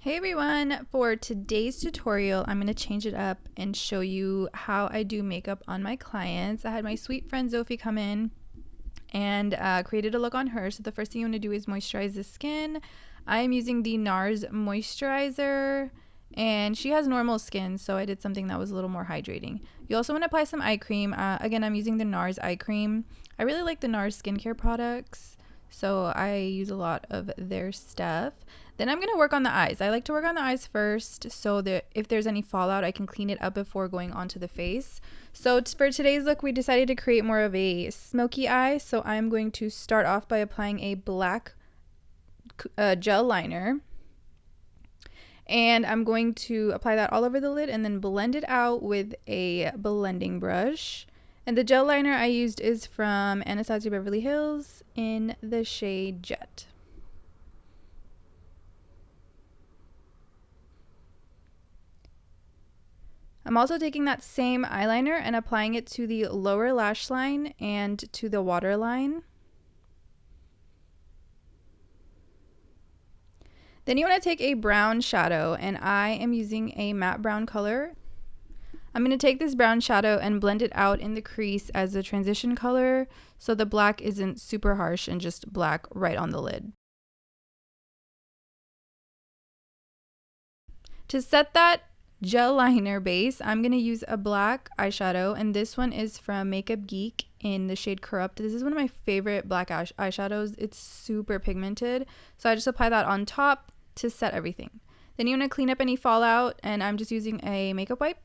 Hey everyone, for today's tutorial, I'm going to change it up and show you how I do makeup on my clients. I had my sweet friend Zophie come in and created a look on her. So the first thing you want to do is moisturize the skin. I'm using the NARS moisturizer and she has normal skin, so I did something that was a little more hydrating. You also want to apply some eye cream. Again, I'm using the NARS eye cream. I really like the NARS skincare products, so I use a lot of their stuff. Then I'm going to work on the eyes. I like to work on the eyes first so that if there's any fallout, I can clean it up before going onto the face. So for today's look, we decided to create more of a smoky eye. So I'm going to start off by applying a black gel liner. And I'm going to apply that all over the lid and then blend it out with a blending brush. And the gel liner I used is from Anastasia Beverly Hills in the shade Jet. I'm also taking that same eyeliner and applying it to the lower lash line and to the waterline. Then you want to take a brown shadow, and I am using a matte brown color. I'm going to take this brown shadow and blend it out in the crease as a transition color so the black isn't super harsh and just black right on the lid. To set that gel liner base, I'm going to use a black eyeshadow, and this one is from Makeup Geek in the shade Corrupt. This is one of my favorite black eyeshadows. It's super pigmented, so I just apply that on top to set everything. Then you want to clean up any fallout, and I'm just using a makeup wipe.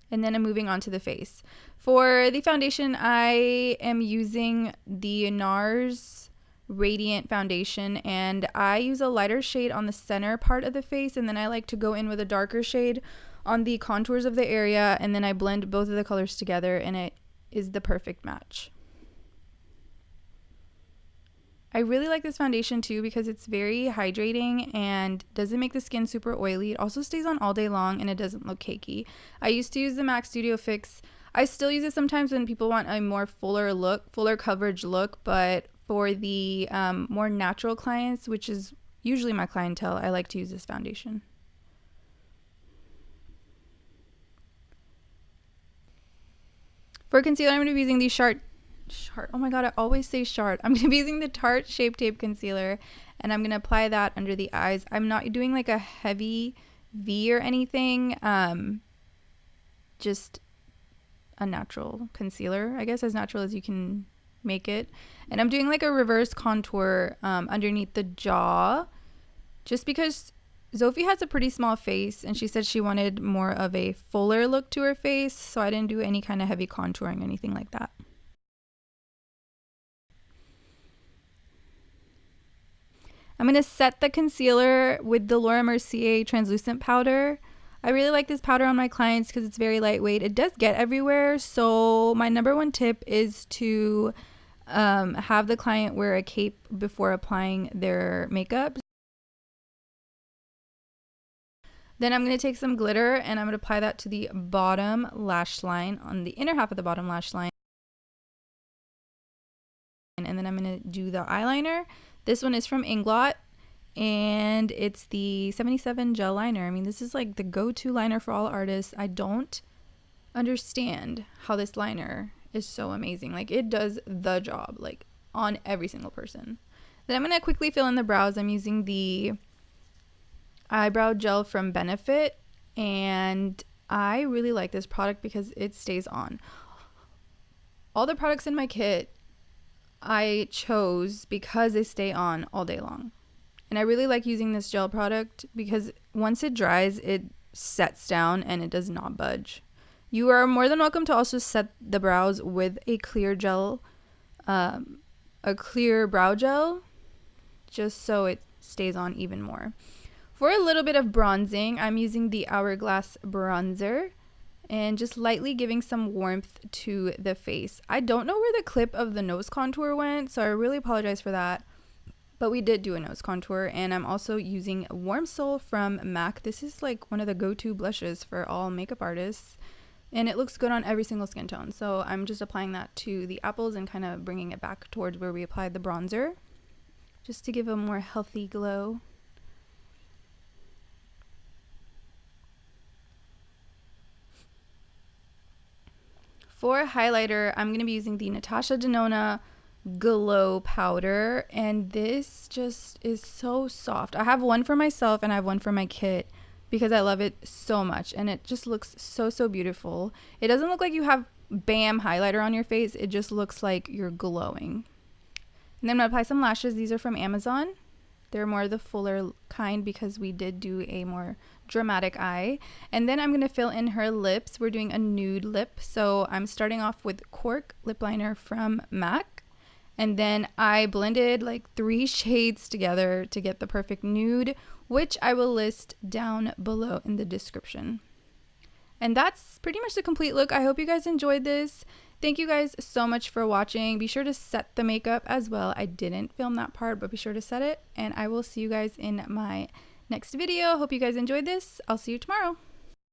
And then I'm moving on to the face. For the foundation, I am using the NARS Radiant foundation, and I use a lighter shade on the center part of the face, and then I like to go in with a darker shade on the contours of the area, and then I blend both of the colors together, and it is the perfect match. I really like this foundation too because it's very hydrating and doesn't make the skin super oily. It also stays on all day long and it doesn't look cakey. I used to use the MAC Studio Fix. I still use it sometimes when people want a more fuller look, fuller coverage look, but for the more natural clients, which is usually my clientele, I like to use this foundation. For concealer, I'm going to be using the oh my god, I always say Shart. I'm going to be using the Tarte Shape Tape Concealer, and I'm going to apply that under the eyes. I'm not doing like a heavy V or anything, just a natural concealer, I guess, as natural as you can make it. And I'm doing like a reverse contour underneath the jaw, just because Zophie has a pretty small face, and she said she wanted more of a fuller look to her face, so I didn't do any kind of heavy contouring or anything like that. I'm going to set the concealer with the Laura Mercier translucent powder. I really like this powder on my clients because it's very lightweight. It does get everywhere, so my number one tip is to have the client wear a cape before applying their makeup. Then I'm going to take some glitter and I'm going to apply that to the bottom lash line, on the inner half of the bottom lash line. And then I'm going to do the eyeliner. This one is from Inglot, and it's the 77 gel liner. I mean, this is like the go-to liner for all artists. I don't understand how this liner is so amazing. Like, it does the job, like, on every single person. Then I'm going to quickly fill in the brows. I'm using the eyebrow gel from Benefit, and I really like this product because it stays on. All the products in my kit I chose because they stay on all day long. And I really like using this gel product because once it dries, it sets down and it does not budge. You are more than welcome to also set the brows with a clear gel, a clear brow gel, just so it stays on even more. For a little bit of bronzing, I'm using the Hourglass bronzer and just lightly giving some warmth to the face. I don't know where the clip of the nose contour went, so I really apologize for that. But we did do a nose contour, and I'm also using Warm Soul from MAC. This is like one of the go-to blushes for all makeup artists. and it looks good on every single skin tone. So I'm just applying that to the apples and kind of bringing it back towards where we applied the bronzer, just to give a more healthy glow. For highlighter, I'm going to be using the Natasha Denona Glow Powder, and this just is so soft. I have one for myself and I have one for my kit because I love it so much, and it just looks so beautiful. It doesn't look like you have bam highlighter on your face, it just looks like you're glowing. And then I'm going to apply some lashes. These are from Amazon. They're more the fuller kind because we did do a more dramatic eye. And then I'm going to fill in her lips. We're doing a nude lip. So I'm starting off with Cork lip liner from MAC. And then I blended like 3 shades together to get the perfect nude, which I will list down below in the description. And that's pretty much the complete look. I hope you guys enjoyed this. Thank you guys so much for watching. Be sure to set the makeup as well. I didn't film that part, but be sure to set it. And I will see you guys in my next video. Hope you guys enjoyed this. I'll see you tomorrow.